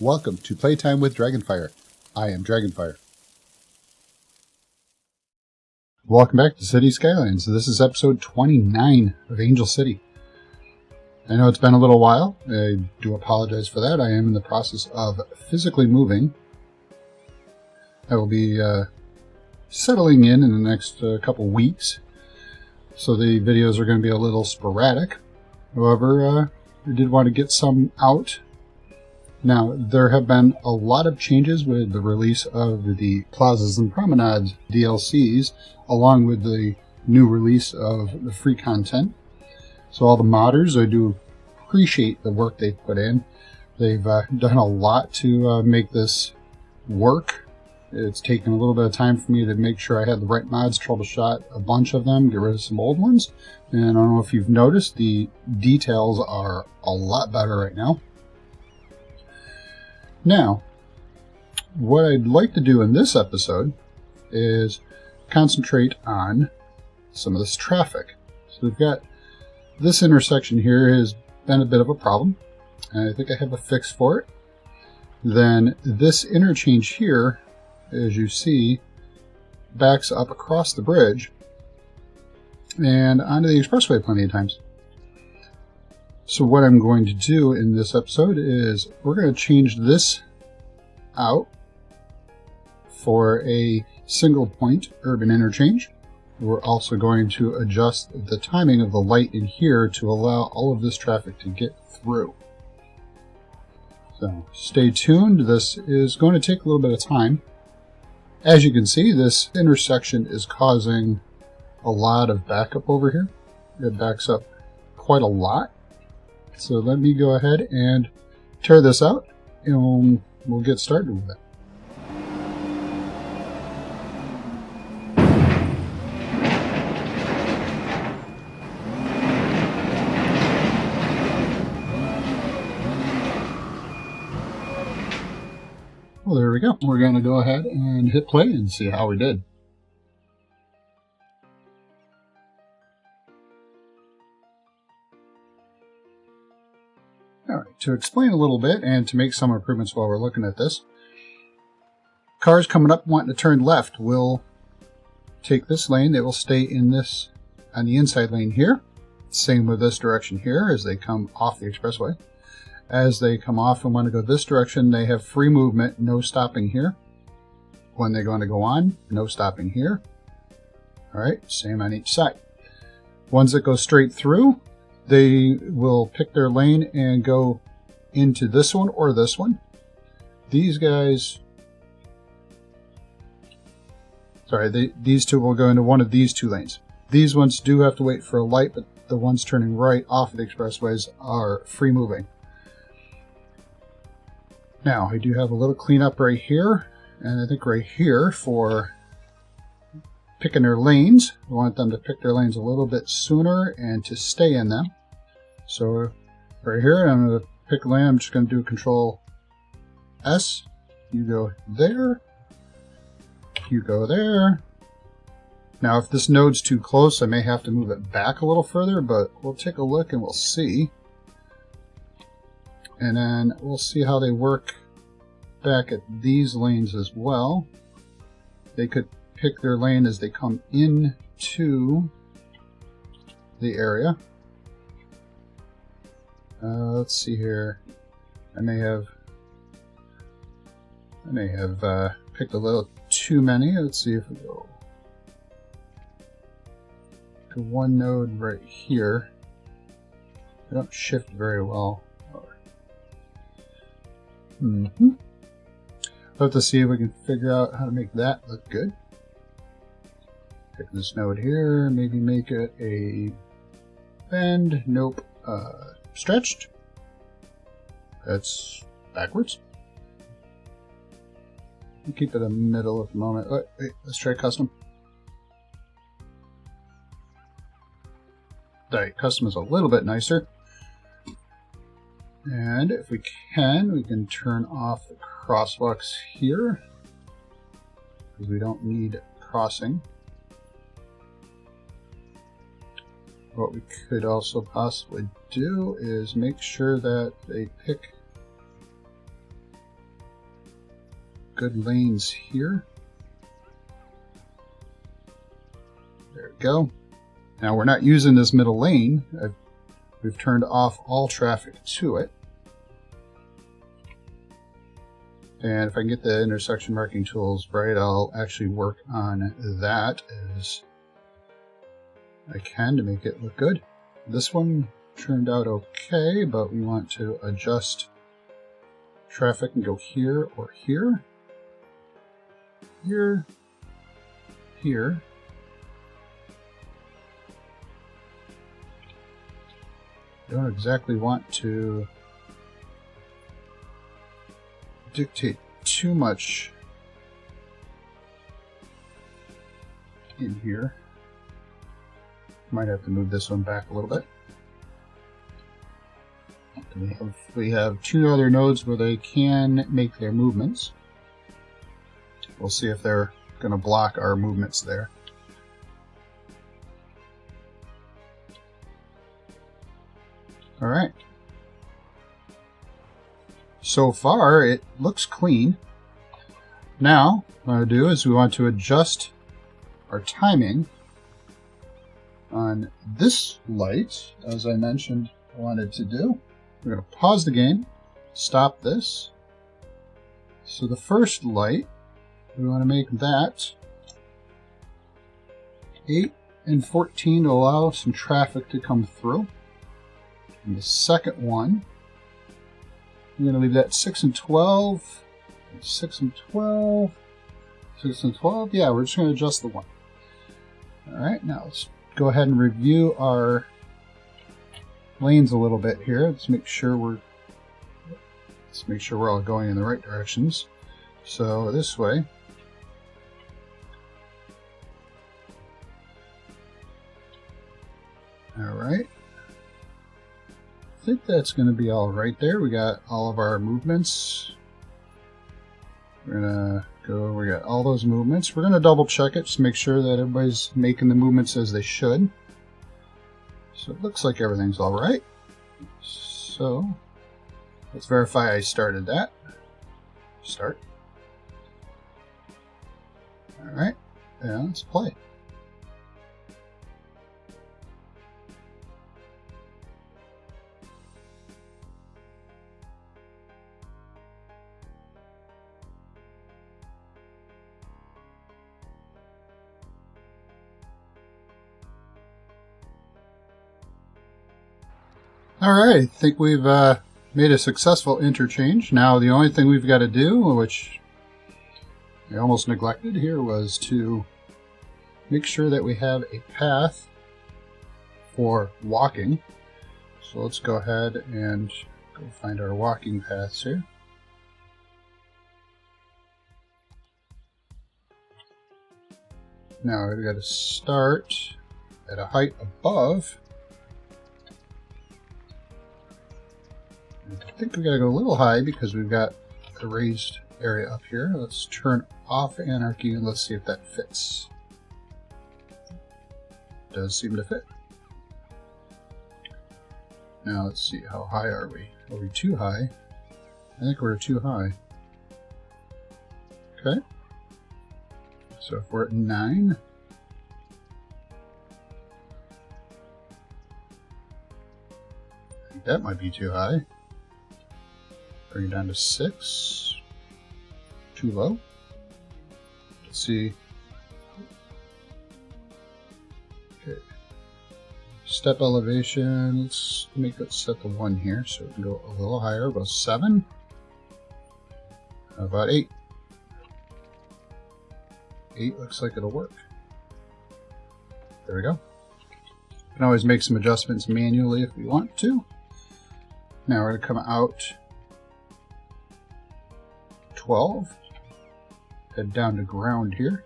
Welcome to Playtime with DragonFire. I am DragonFire. Welcome back to City Skylines. This is episode 29 of Angel City. I know it's been a little while. I do apologize for that. I am in the process of physically moving. I will be settling in the next couple weeks, so the videos are going to be a little sporadic. However, I did want to get some out. Now, there have been a lot of changes with the release of the Plazas and Promenades DLCs, along with the new release of the free content. So all the modders, I do appreciate the work they've put in. They've done a lot to make this work. It's taken a little bit of time for me to make sure I had the right mods, troubleshot a bunch of them, get rid of some old ones. And I don't know if you've noticed, the details are a lot better right now. Now, what I'd like to do in this episode is concentrate on some of this traffic. So we've got this intersection here has been a bit of a problem, and I think I have a fix for it. Then this interchange here, as you see, backs up across the bridge and onto the expressway plenty of times. So what I'm going to do in this episode is we're going to change this out for a single point urban interchange. We're also going to adjust the timing of the light in here to allow all of this traffic to get through. So stay tuned. This is going to take a little bit of time. As you can see, this intersection is causing a lot of backup over here. It backs up quite a lot. So let me go ahead and tear this out, and we'll get started with it. Well, there we go. We're going to go ahead and hit play and see how we did. Alright, to explain a little bit and to make some improvements while we're looking at this, cars coming up wanting to turn left will take this lane. They will stay in this on the inside lane here. Same with this direction here as they come off the expressway. As they come off and want to go this direction, they have free movement, no stopping here. When they're going to go on, no stopping here. Alright, same on each side. Ones that go straight through, they will pick their lane and go into this one or this one. These guys, these two will go into one of these two lanes. These ones do have to wait for a light, but the ones turning right off of the expressways are free moving. Now, I do have a little cleanup right here, and I think right here for picking their lanes. I want them to pick their lanes a little bit sooner and to stay in them. So right here, I'm going to pick a lane. I'm just going to do Control S. You go there. You go there. Now, if this node's too close, I may have to move it back a little further, but we'll take a look and we'll see. And then we'll see how they work back at these lanes as well. They could pick their lane as they come into the area. Let's see here. I may have picked a little too many. Let's see if we go to one node right here. They don't shift very well. We'll have to see if we can figure out how to make that look good. Pick this node here, maybe make it a bend. Nope. Stretched. That's backwards. We'll keep it in the middle at the moment. Oh, wait, let's try custom. Alright, custom is a little bit nicer. And if we can turn off the crosswalks here, because we don't need crossing. What we could also possibly do is make sure that they pick good lanes here. There we go. Now we're not using this middle lane. We've turned off all traffic to it. And if I can get the intersection marking tools right, I'll actually work on that as I can to make it look good. This one turned out okay, but we want to adjust traffic and go here or here. Here. Here. Don't exactly want to dictate too much in here. Might have to move this one back a little bit. We have two other nodes where they can make their movements. We'll see if they're going to block our movements there. Alright. So far, it looks clean. Now, what I want to do is we want to adjust our timing on this light, as I mentioned I wanted to do. We're going to pause the game, stop this. So the first light, we want to make that 8 and 14 to allow some traffic to come through. And the second one, we're going to leave that 6 and 12, 6 and 12, 6 and 12. Yeah, we're just going to adjust the one. Alright, now let's go ahead and review our lanes a little bit here. Let's make sure we're all going in the right directions. So this way. Alright. I think that's going to be all right there. We got all of our movements. We're going to go, we got all those movements. We're going to double check it just to make sure that everybody's making the movements as they should. So it looks like everything's all right. So let's verify I started that. Start. All right, and let's play. Alright, I think we've made a successful interchange. Now the only thing we've got to do, which I almost neglected here, was to make sure that we have a path for walking. So let's go ahead and go find our walking paths here. Now we've got to start at a height above. I think we got to go a little high because we've got a raised area up here. Let's turn off anarchy and let's see if that fits. Does seem to fit. Now let's see, how high are we? Are we too high? I think we're too high. Okay. So if we're at 9. I think that might be too high. Bring it down to 6. Too low. Let's see. Okay. Step elevation. Let's make it set to 1 here so we can go a little higher. Go 7. How about 8? 8 looks like it'll work. There we go. We can always make some adjustments manually if we want to. Now we're going to come out 12. Head down to ground here.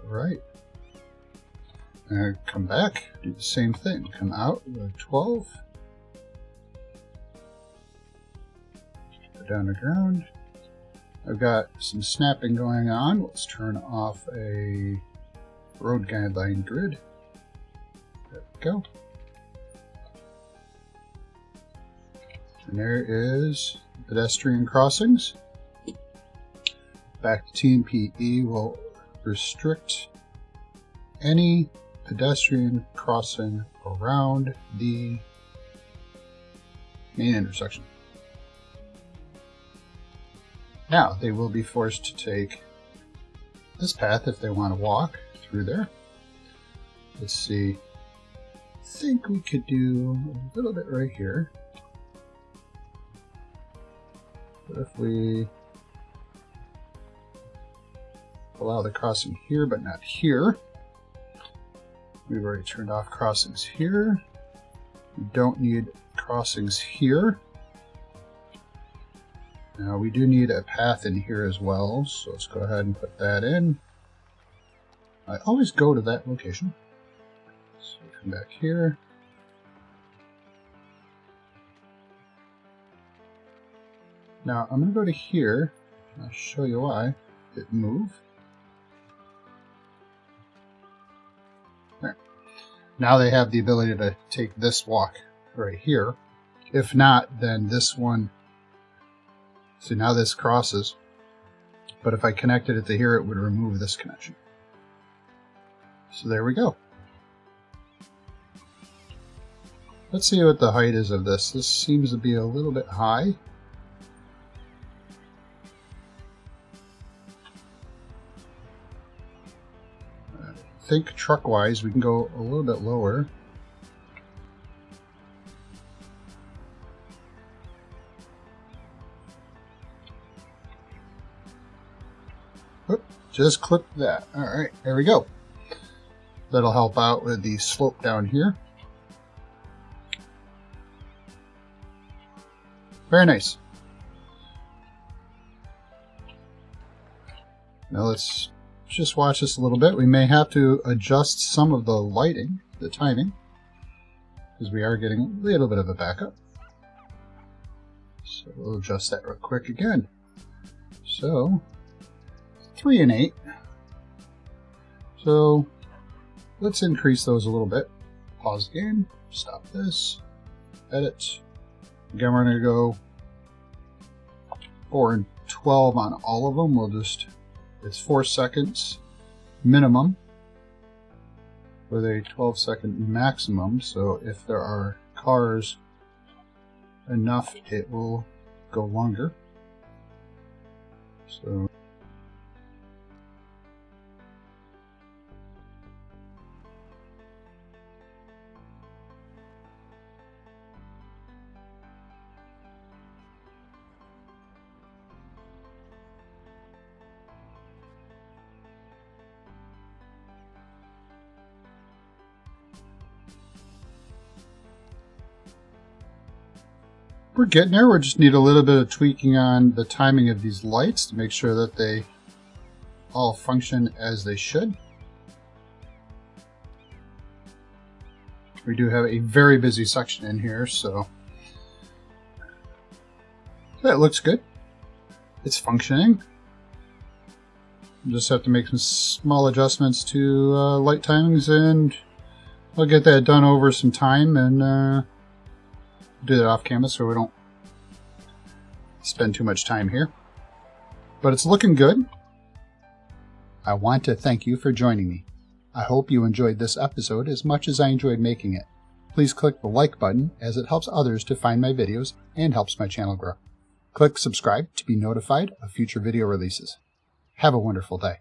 Alright. Come back, do the same thing. Come out with 12. Go down to ground. I've got some snapping going on. Let's turn off a road guideline grid. There we go. And there is pedestrian crossings. Back to TMPE will restrict any pedestrian crossing around the main intersection. Now they will be forced to take this path if they want to walk through there. Let's see. I think we could do a little bit right here. What if we allow the crossing here but not here? We've already turned off crossings here. We don't need crossings here. Now we do need a path in here as well, so let's go ahead and put that in. I always go to that location. So come back here. Now I'm going to go to here. I'll show you why. Hit move. There. Now they have the ability to take this walk right here. If not, then this one. So now this crosses. But if I connected it to here, it would remove this connection. So there we go. Let's see what the height is of this. This seems to be a little bit high. I think truck-wise we can go a little bit lower. Oop, just clip that. Alright, there we go. That'll help out with the slope down here. Very nice. Now let's just watch this a little bit. We may have to adjust some of the lighting, the timing, because we are getting a little bit of a backup. So we'll adjust that real quick again. So 3 and 8. So let's increase those a little bit. Pause the game, stop this, edit. Again, we're going to go 4 and 12 on all of them. We'll just, it's 4 seconds minimum with a 12-second maximum. So if there are cars enough, it will go longer. So we're getting there. We just need a little bit of tweaking on the timing of these lights to make sure that they all function as they should. We do have a very busy section in here, so that looks good. It's functioning. Just have to make some small adjustments to light timings, and I'll get that done over some time and do that off camera so we don't spend too much time here. But it's looking good. I want to thank you for joining me. I hope you enjoyed this episode as much as I enjoyed making it. Please click the like button as it helps others to find my videos and helps my channel grow. Click subscribe to be notified of future video releases. Have a wonderful day.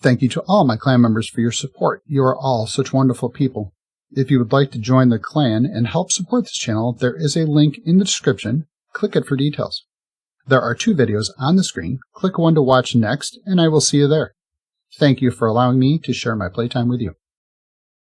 Thank you to all my clan members for your support. You are all such wonderful people. If you would like to join the clan and help support this channel, there is a link in the description. Click it for details. There are 2 videos on the screen. Click one to watch next, and I will see you there. Thank you for allowing me to share my playtime with you.